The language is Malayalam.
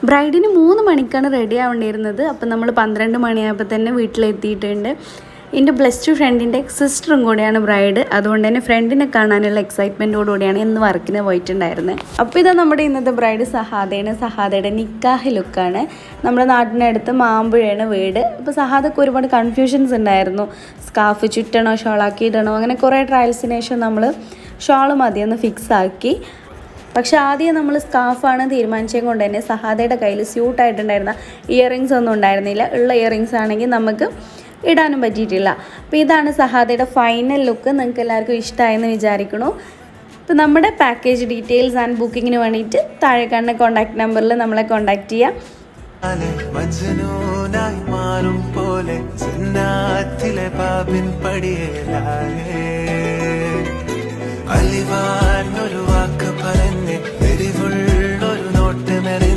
ബ്രൈഡിന് 3 മണിക്കാണ് റെഡി ആവേണ്ടിയിരുന്നത്. അപ്പം നമ്മൾ 12 മണിയായപ്പോൾ തന്നെ വീട്ടിലെത്തിയിട്ടുണ്ട്. എൻ്റെ +2 ഫ്രണ്ടിൻ്റെ സിസ്റ്ററും കൂടെയാണ് ബ്രൈഡ്. അതുകൊണ്ട് തന്നെ ഫ്രണ്ടിനെ കാണാനുള്ള എക്സൈറ്റ്മെൻറ്റോടുകൂടിയാണ് ഇന്ന് വർക്കിന് പോയിട്ടുണ്ടായിരുന്നത്. അപ്പോൾ ഇതാ നമ്മുടെ ഇന്നത്തെ ബ്രൈഡ് സഹാദയാണ്. സഹാദയുടെ നിക്കാഹ് ലുക്കാണ്. നമ്മുടെ നാട്ടിനടുത്ത് മാമ്പുഴയാണ് വീട്. അപ്പോൾ സഹാദക്ക് ഒരുപാട് കൺഫ്യൂഷൻസ് ഉണ്ടായിരുന്നു. സ്കാർഫ് ചുറ്റണോ ഷോളാക്കി ഇടണോ, അങ്ങനെ കുറേ ട്രയൽസിന് ശേഷം നമ്മൾ ഷോൾ മതിയെന്ന് ഫിക്സ് ആക്കി. പക്ഷെ ആദ്യം നമ്മൾ സ്കാർഫാണ് തീരുമാനിച്ചത് കൊണ്ട് തന്നെ സഹാദയുടെ കയ്യിൽ സ്യൂട്ടായിട്ടുണ്ടായിരുന്ന ഇയറിങ്സ് ഒന്നും ഉണ്ടായിരുന്നില്ല. ഉള്ള ഇയറിങ്സ് ആണെങ്കിൽ നമുക്ക് ഇടാനും പറ്റിയിട്ടില്ല. അപ്പോൾ ഇതാണ് സഹാദയുടെ ഫൈനൽ ലുക്ക്. നിങ്ങൾക്ക് എല്ലാവർക്കും ഇഷ്ടമായെന്ന് വിചാരിക്കണു. അപ്പോൾ നമ്മുടെ പാക്കേജ് ഡീറ്റെയിൽസ് ആൻഡ് ബുക്കിങ്ങിന് വേണ്ടിയിട്ട് താഴെ കാണുന്ന കോൺടാക്ട് നമ്പറിൽ നമ്മളെ കോൺടാക്ട് ചെയ്യാം. ഒരു വാക്ക് പറഞ്ഞ്